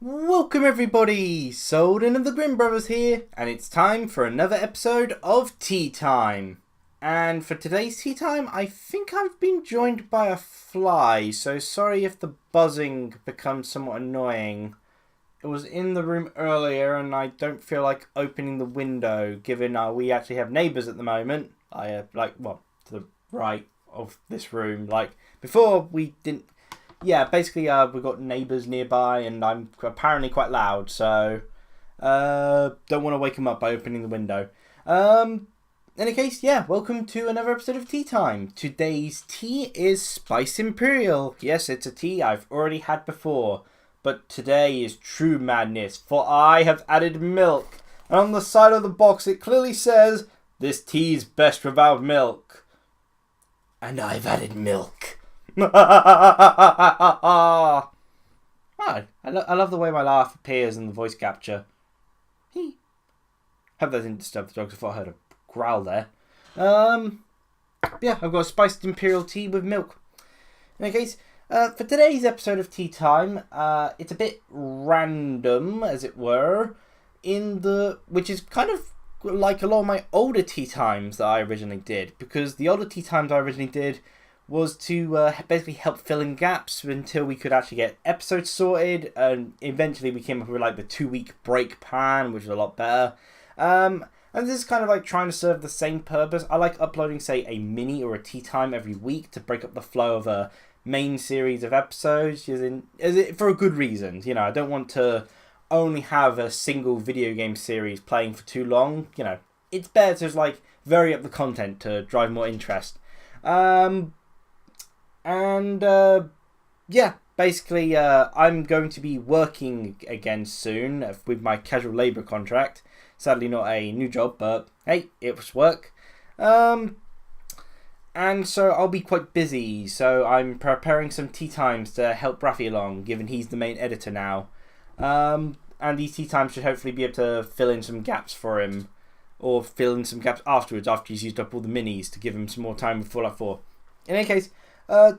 Welcome everybody, Souldin and the Grin brothers here, and it's time for another episode of Tea Time. And for today's Tea Time, I think I've been joined by a fly, so sorry if the buzzing becomes somewhat annoying. It was in the room earlier and I don't feel like opening the window, given we actually have neighbours at the moment. To the right of this room. Before we didn't... Yeah, basically, we've got neighbours nearby, and I'm apparently quite loud, so don't want to wake them up by opening the window. In any case, yeah, welcome to another episode of Tea Time. Today's tea is Spice Imperial. Yes, it's a tea I've already had before, but today is true madness, for I have added milk, and on the side of the box it clearly says, "This tea is best without milk." And I've added milk. I love the way my laugh appears in the voice capture. Hope that didn't disturb the dogs. I thought I heard a growl there. Yeah, I've got a spiced imperial tea with milk. In any case, for today's episode of Tea Time, it's a bit random, as it were, which is kind of like a lot of my older Tea Times that I originally did, because the older Tea Times I originally did was to basically help fill in gaps until we could actually get episodes sorted, and eventually we came up with the 2-week break plan, which was a lot better. And this is kind of like trying to serve the same purpose. I like uploading, say, a mini or a tea time every week to break up the flow of a main series of episodes, for a good reason. I don't want to only have a single video game series playing for too long. It's better to vary up the content to drive more interest. Basically, I'm going to be working again soon with my casual labour contract. Sadly, not a new job, but hey, it was work. And so I'll be quite busy. So I'm preparing some tea times to help Rafi along, given he's the main editor now. And these tea times should hopefully be able to fill in some gaps for him, or fill in some gaps afterwards, after he's used up all the minis, to give him some more time with Fallout 4. In any case,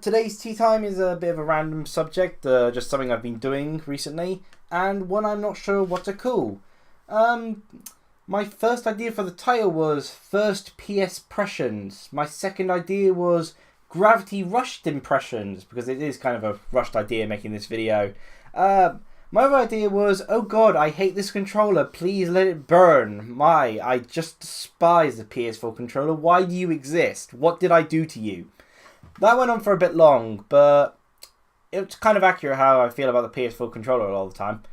today's tea time is a bit of a random subject, just something I've been doing recently, and one I'm not sure what to call. My first idea for the title was First PS Impressions. My second idea was Gravity Rushed Impressions, because it is kind of a rushed idea making this video. My other idea was, oh god, I hate this controller, please let it burn. I just despise the PS4 controller, why do you exist? What did I do to you? That went on for a bit long, but it's kind of accurate how I feel about the PS4 controller all the time.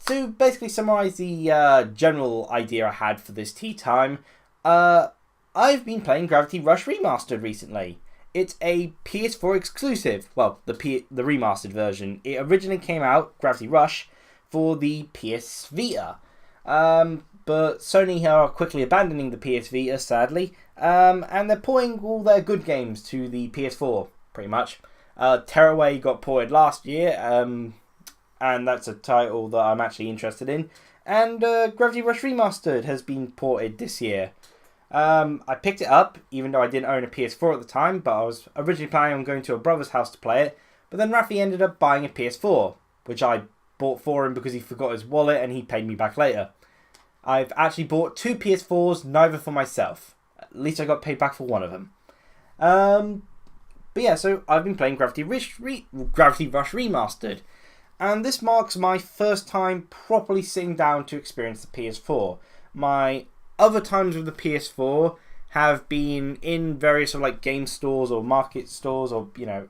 To basically summarise the general idea I had for this tea time, I've been playing Gravity Rush Remastered recently. It's a PS4 exclusive, well, the remastered version. It originally came out, Gravity Rush, for the PS Vita. But Sony are quickly abandoning the PS Vita, sadly, and they're porting all their good games to the PS4, pretty much. Tearaway got ported last year, and that's a title that I'm actually interested in. And Gravity Rush Remastered has been ported this year. I picked it up, even though I didn't own a PS4 at the time, but I was originally planning on going to a brother's house to play it. But then Rafi ended up buying a PS4, which I bought for him because he forgot his wallet and he paid me back later. I've actually bought 2 PS4s, neither for myself. At least I got paid back for one of them. But yeah, so I've been playing Gravity Rush Remastered. And this marks my first time properly sitting down to experience the PS4. My other times with the PS4 have been in various game stores or market stores or,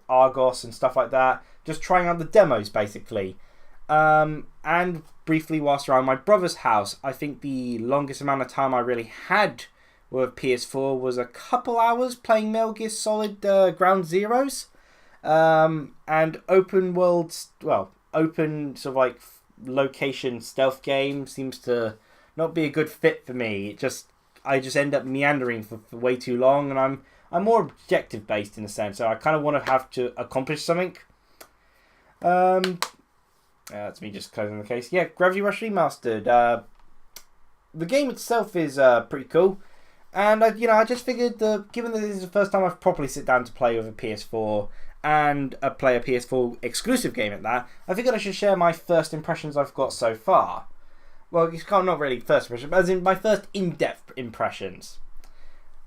Argos and stuff like that. Just trying out the demos, basically. And briefly whilst around my brother's house. I think the longest amount of time I really had with PS4 was a couple hours playing Metal Gear Solid Ground Zeroes. And open world, open location stealth game seems to not be a good fit for me. I just end up meandering for way too long, and I'm more objective based in a sense, so I kind of want to have to accomplish something. That's me just closing the case. Yeah, Gravity Rush Remastered. The game itself is pretty cool. And I just figured that given that this is the first time I've properly sit down to play with a PS4 and play a PS4 exclusive game at that, I figured I should share my first impressions I've got so far. Well, it's kind of not really first impressions, but as in my first in-depth impressions.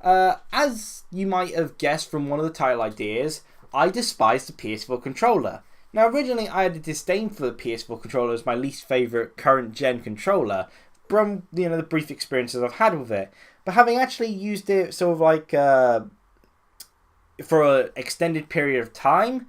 As you might have guessed from one of the title ideas, I despise the PS4 controller. Now, originally I had a disdain for the PS4 controller as my least favourite current gen controller, from the brief experiences I've had with it. But having actually used it sort of like for an extended period of time,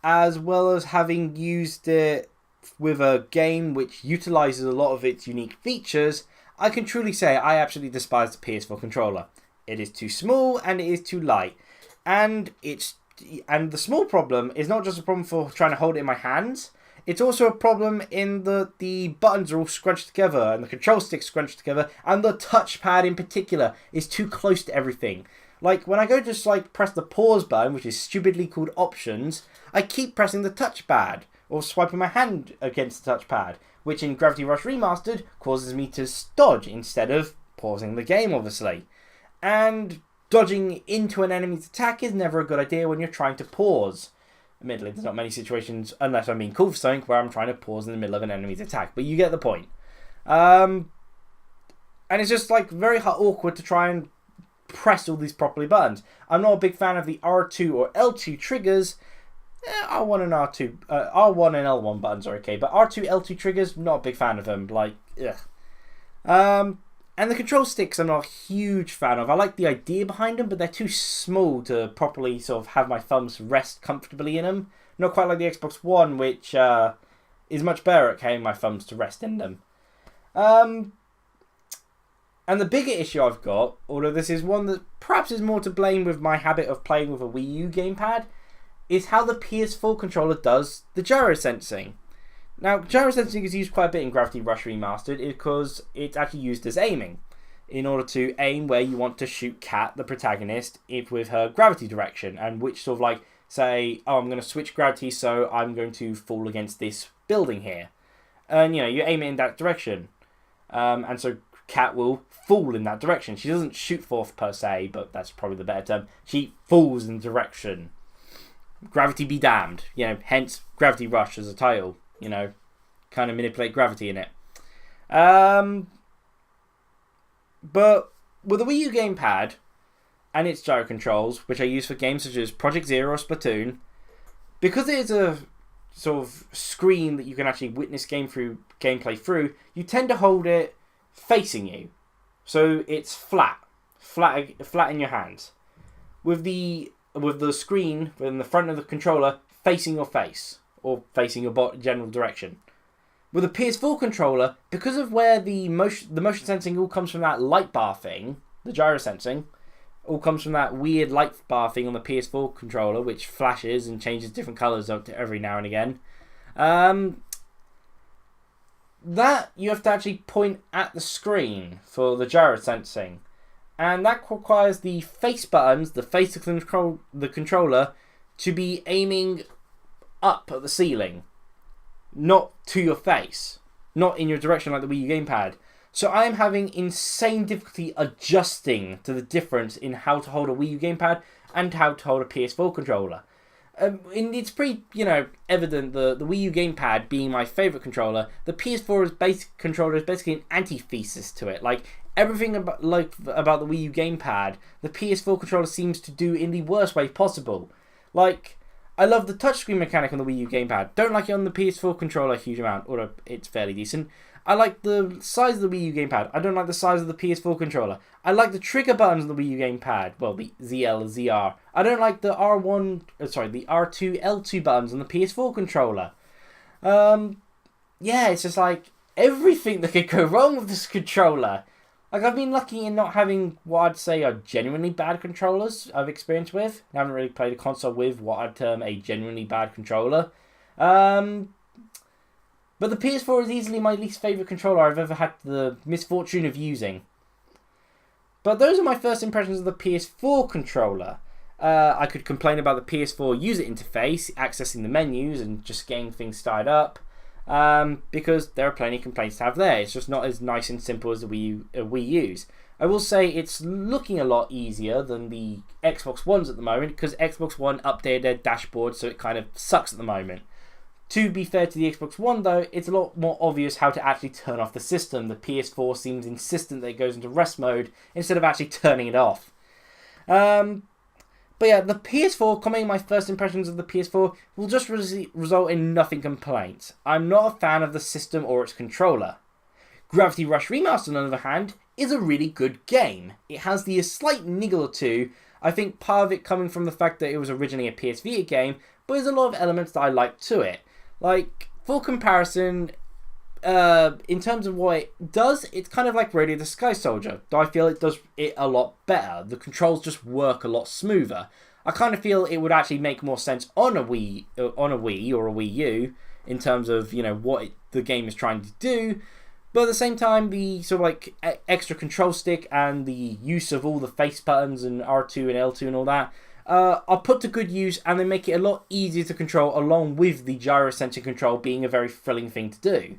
as well as having used it with a game which utilises a lot of its unique features, I can truly say I absolutely despise the PS4 controller. It is too small and it is too light. And the small problem is not just a problem for trying to hold it in my hands, it's also a problem in the buttons are all scrunched together and the control stick's scrunched together, and the touchpad in particular is too close to everything. Like when I go to press the pause button, which is stupidly called options, I keep pressing the touchpad or swiping my hand against the touchpad, which in Gravity Rush Remastered causes me to dodge instead of pausing the game, obviously. And dodging into an enemy's attack is never a good idea when you're trying to pause. Admittedly, there's not many situations, unless I'm being cool for something, where I'm trying to pause in the middle of an enemy's attack, but you get the point. And it's just very awkward to try and press all these properly buttons. I'm not a big fan of the R2 or L2 triggers. R1 and R1 and L1 buttons are okay, but R2, L2 triggers, not a big fan of them. Ugh. And the control sticks I'm not a huge fan of. I like the idea behind them, but they're too small to properly sort of have my thumbs rest comfortably in them. Not quite like the Xbox One, which is much better at getting my thumbs to rest in them. And the bigger issue I've got, although this is one that perhaps is more to blame with my habit of playing with a Wii U gamepad, is how the PS4 controller does the gyro sensing. Now, gyro sensing is used quite a bit in Gravity Rush Remastered because it's actually used as aiming, in order to aim where you want to shoot Kat, the protagonist, with her gravity direction, and which sort of say, oh, I'm going to switch gravity, so I'm going to fall against this building here. And, you aim it in that direction. And so Kat will fall in that direction. She doesn't shoot forth per se, but that's probably the better term. She falls in direction. Gravity be damned. Hence Gravity Rush as a title. Kind of manipulate gravity in it. But with the Wii U gamepad and its gyro controls, which I use for games such as Project Zero or Splatoon, because it is a sort of screen that you can actually witness gameplay through, you tend to hold it facing you. So it's flat in your hands. With the screen in the front of the controller facing your face, or facing your general direction. With a PS4 controller, because of where the motion sensing all comes from that light bar thing, the gyro sensing, all comes from that weird light bar thing on the PS4 controller, which flashes and changes different colours every now and again. That you have to actually point at the screen for the gyro sensing. And that requires the face buttons, the face of the controller, to be aiming up at the ceiling, not to your face, not in your direction like the Wii U gamepad. So I am having insane difficulty adjusting to the difference in how to hold a Wii U gamepad and how to hold a PS4 controller. And it's pretty, evident the Wii U gamepad being my favourite controller, the PS4 controller is basically an antithesis to it. Everything about the Wii U gamepad, the PS4 controller seems to do in the worst way possible. I love the touchscreen mechanic on the Wii U gamepad. Don't like it on the PS4 controller a huge amount, although it's fairly decent. I like the size of the Wii U gamepad. I don't like the size of the PS4 controller. I like the trigger buttons on the Wii U gamepad. Well, the ZL, ZR. I don't like the R2, L2 buttons on the PS4 controller. It's just everything that could go wrong with this controller. I've been lucky in not having what I'd say are genuinely bad controllers I've experienced with. I haven't really played a console with what I'd term a genuinely bad controller. But the PS4 is easily my least favourite controller I've ever had the misfortune of using. But those are my first impressions of the PS4 controller. I could complain about the PS4 user interface, accessing the menus and just getting things started up. because there are plenty of complaints to have there. It's just not as nice and simple as the Wii U's. I will say it's looking a lot easier than the Xbox Ones at the moment, because Xbox One updated their dashboard, so it kind of sucks at the moment. To be fair to the Xbox One though, it's a lot more obvious how to actually turn off the system. The PS4 seems insistent that it goes into rest mode instead of actually turning it off. But yeah, the PS4, commenting my first impressions of the PS4, will just result in nothing complaints. I'm not a fan of the system or its controller. Gravity Rush Remastered, on the other hand, is a really good game. It has the slight niggle or two, I think part of it coming from the fact that it was originally a PS Vita game, but there's a lot of elements that I like to it. Like, for comparison, in terms of what it does, it's kind of like Radio the Sky Soldier, though I feel it does it a lot better. The controls just work a lot smoother. I kind of feel it would actually make more sense on a Wii or a Wii U in terms of, you know, what the game is trying to do. But at the same time, the sort of like extra control stick and the use of all the face buttons and R2 and L2 and all that are put to good use, and they make it a lot easier to control, along with the gyrosensor control being a very thrilling thing to do.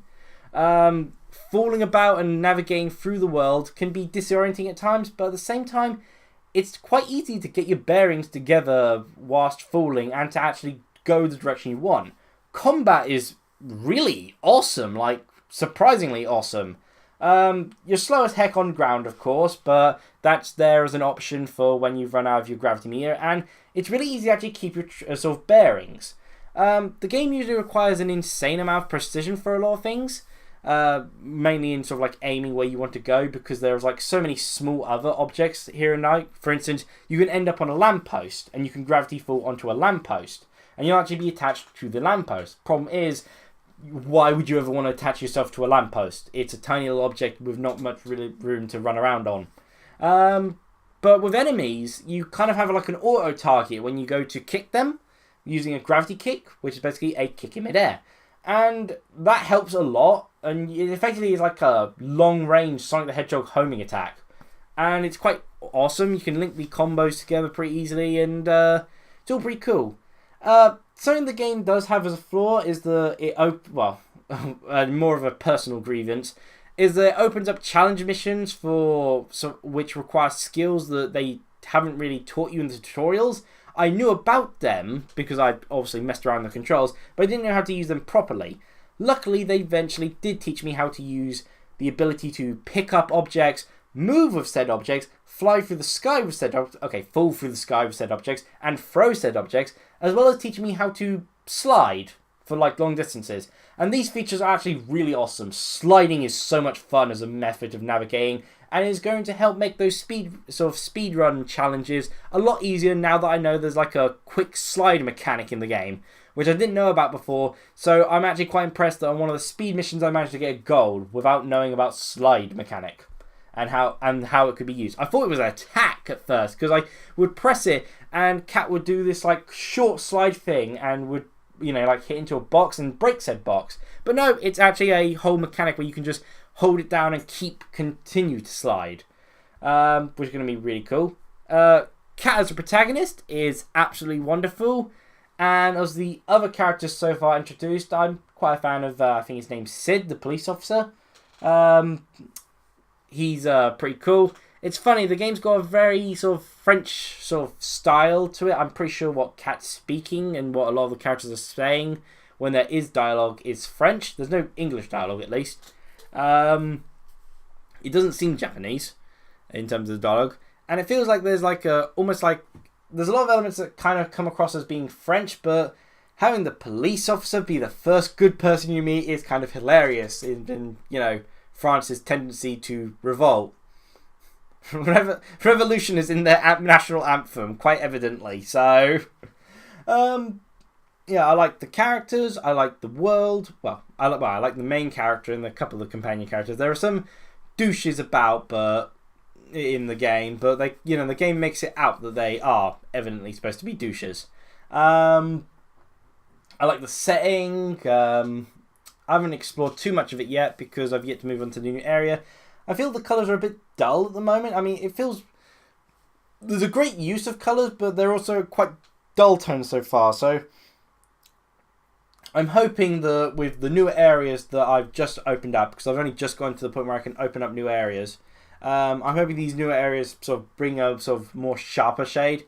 Falling about and navigating through the world can be disorienting at times, but at the same time, it's quite easy to get your bearings together whilst falling and to actually go the direction you want. Combat is really awesome, like surprisingly awesome. You're slow as heck on ground, of course, but that's there as an option for when you've run out of your gravity meter, and it's really easy to actually keep your sort of bearings. The game usually requires an insane amount of precision for a lot of things, mainly in sort of like aiming where you want to go, because there's like so many small other objects here and there. For instance, you can end up on a lamppost, and you can gravity fall onto a lamppost, and you'll actually be attached to the lamppost. Problem is, why would you ever want to attach yourself to a lamppost? It's a tiny little object with not much really room to run around on. But with enemies, you kind of have like an auto target when you go to kick them using a gravity kick, which is basically a kick in midair. And that helps a lot, and it effectively is like a long-range Sonic the Hedgehog homing attack. And it's quite awesome. You can link the combos together pretty easily, and it's all pretty cool. Something the game does have as a flaw is more of a personal grievance, is that it opens up challenge missions which require skills that they haven't really taught you in the tutorials. I knew about them because I obviously messed around with the controls, but I didn't know how to use them properly. Luckily, they eventually did teach me how to use the ability to pick up objects, move with said objects, fly through the sky with said fall through the sky with said objects, and throw said objects, as well as teaching me how to slide for like long distances. And these features are actually really awesome. Sliding is so much fun as a method of navigating, and is going to help make those speed run challenges a lot easier now that I know there's like a quick slide mechanic in the game, which I didn't know about before. So I'm actually quite impressed that on one of the speed missions I managed to get a gold without knowing about slide mechanic and how it could be used. I thought it was an attack at first, because I would press it and Cat would do this like short slide thing and would, you know, like hit into a box and break said box. But no, it's actually a whole mechanic where you can just hold it down and continue to slide, which is going to be really cool. Cat as a protagonist is absolutely wonderful, and as the other characters so far introduced, I'm quite a fan of, I think his name's Sid, the police officer. He's pretty cool. It's funny, the game's got a very sort of French sort of style to it. I'm pretty sure what Cat's speaking and what a lot of the characters are saying when there is dialogue is French. There's no English dialogue, at least. It doesn't seem Japanese in terms of the dialogue, and it feels like there's like almost like there's a lot of elements that kind of come across as being French, but having the police officer be the first good person you meet is kind of hilarious in you know, France's tendency to revolt. Revolution is in their national anthem, quite evidently. So, yeah, I like the characters. I like the world. I like the main character and a couple of companion characters. There are some douches about, but in the game, but they, you know, the game makes it out that they are evidently supposed to be douches. I like the setting. I haven't explored too much of it yet because I've yet to move on to the new area. I feel the colours are a bit dull at the moment. I mean, it feels there's a great use of colours, but they're also quite dull tones so far. So I'm hoping that with the newer areas that I've just opened up, because I've only just gone to the point where I can open up new areas, I'm hoping these newer areas sort of bring a sort of more sharper shade.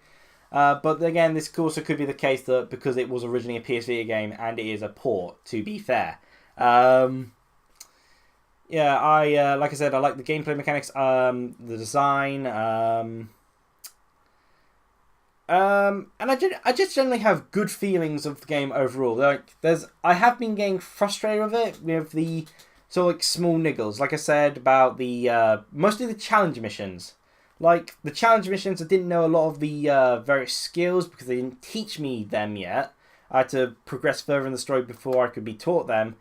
But again, this also could be the case that because it was originally a PS Vita game and it is a port, to be fair. Yeah, like I said, I like the gameplay mechanics, the design, and I just generally have good feelings of the game overall. Like, I have been getting frustrated with it, with the sort of like small niggles. Like I said about the mostly the challenge missions. Like the challenge missions, I didn't know a lot of the various skills because they didn't teach me them yet. I had to progress further in the story before I could be taught them.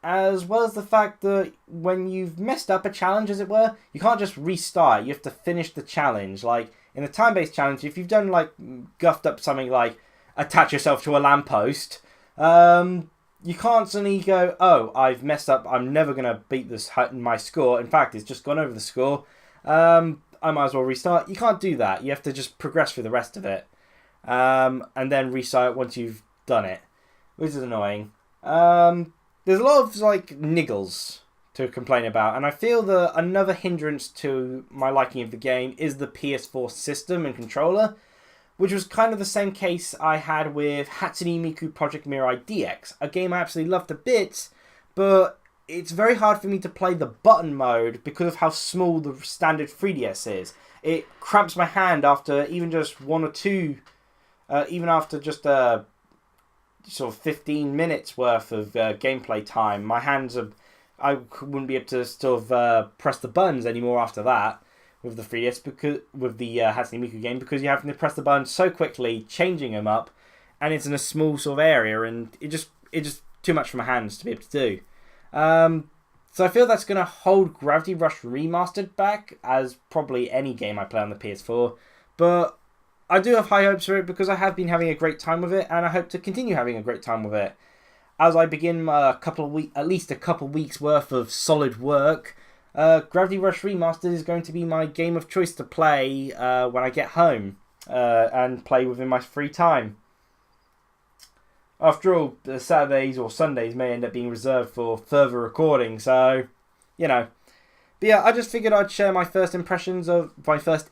As well as the fact that when you've messed up a challenge, as it were, you can't just restart. You have to finish the challenge. Like, in the time-based challenge, if you've done, like, guffed up something like attach yourself to a lamppost, you can't suddenly go, oh, I've messed up, I'm never going to beat my score. In fact, it's just gone over the score. I might as well restart. You can't do that. You have to just progress through the rest of it. And then restart once you've done it, which is annoying. There's a lot of like niggles to complain about, and I feel that another hindrance to my liking of the game is the PS4 system and controller, which was kind of the same case I had with Hatsune Miku Project Mirai DX, a game I absolutely loved to bits, but it's very hard for me to play the button mode because of how small the standard 3DS is. It cramps my hand after even just one or two, even after just sort of 15 minutes worth of gameplay time. My hands I wouldn't be able to sort of press the buttons anymore after that with the 3DS, because with the Hatsune Miku game, because you have to press the buttons so quickly, changing them up, and it's in a small sort of area, and it just too much for my hands to be able to do. So I feel that's going to hold Gravity Rush Remastered back, as probably any game I play on the PS4, but I do have high hopes for it because I have been having a great time with it, and I hope to continue having a great time with it. As I begin at least a couple weeks worth of solid work, Gravity Rush Remastered is going to be my game of choice to play when I get home and play within my free time. After all, the Saturdays or Sundays may end up being reserved for further recording, so, you know. But yeah, I just figured I'd share my first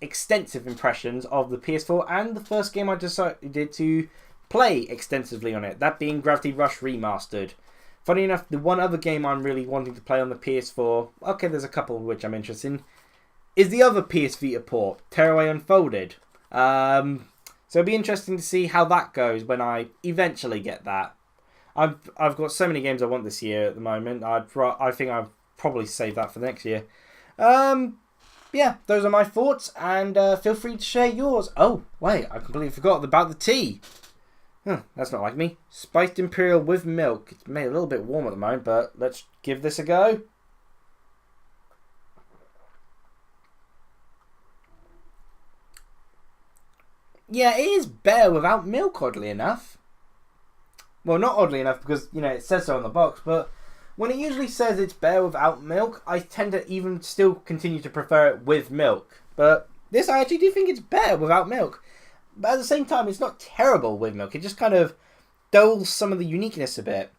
extensive impressions of the PS4 and the first game I decided to play extensively on it, that being Gravity Rush Remastered. Funny enough, the one other game I'm really wanting to play on the PS4, okay, there's a couple of which I'm interested in, is the other PS Vita port, Tearaway Unfolded. So it'll be interesting to see how that goes when I eventually get that. I've got so many games I want this year at the moment. I think I'll probably save that for next year. Yeah, those are my thoughts, and feel free to share yours. Oh, wait, I completely forgot about the tea. That's not like me. Spiced Imperial with milk. It's made a little bit warm at the moment, but let's give this a go. Yeah, it is better without milk, oddly enough. Well, not oddly enough, because, you know, it says so on the box, but when it usually says it's better without milk, I tend to even still continue to prefer it with milk. But this, I actually do think it's better without milk. But at the same time, it's not terrible with milk. It just kind of dulls some of the uniqueness a bit.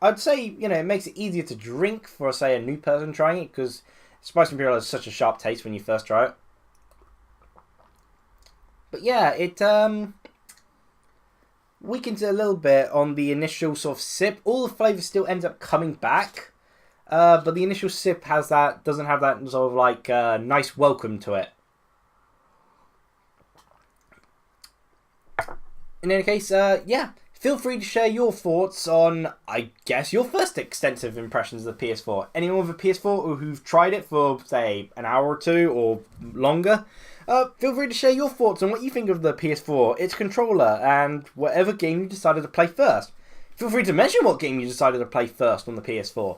I'd say, you know, it makes it easier to drink for, say, a new person trying it, because Spiced Imperial has such a sharp taste when you first try it. But yeah, it weakens it a little bit on the initial sort of sip. All the flavour still ends up coming back, but the initial sip doesn't have that sort of like nice welcome to it. In any case, yeah, feel free to share your thoughts on, I guess, your first extensive impressions of the PS4. Anyone with a PS4 or who've tried it for, say, an hour or two or longer, feel free to share your thoughts on what you think of the PS4, its controller, and whatever game you decided to play first. Feel free to mention what game you decided to play first on the PS4.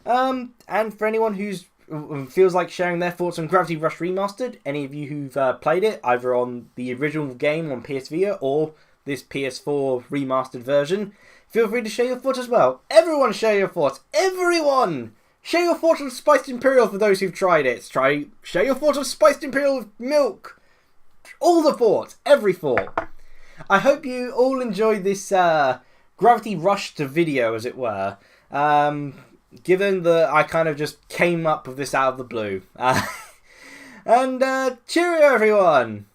And for anyone who feels like sharing their thoughts on Gravity Rush Remastered, any of you who've played it, either on the original game on PS Vita or this PS4 remastered version, feel free to share your thoughts as well. Everyone share your thoughts. Everyone! Share your thoughts on Spiced Imperial for those who've tried it. Share your thoughts on Spiced Imperial with milk. All the thoughts. Every thought. I hope you all enjoyed this gravity rushed to video, as it were. Given that I kind of just came up with this out of the blue. And cheerio, everyone!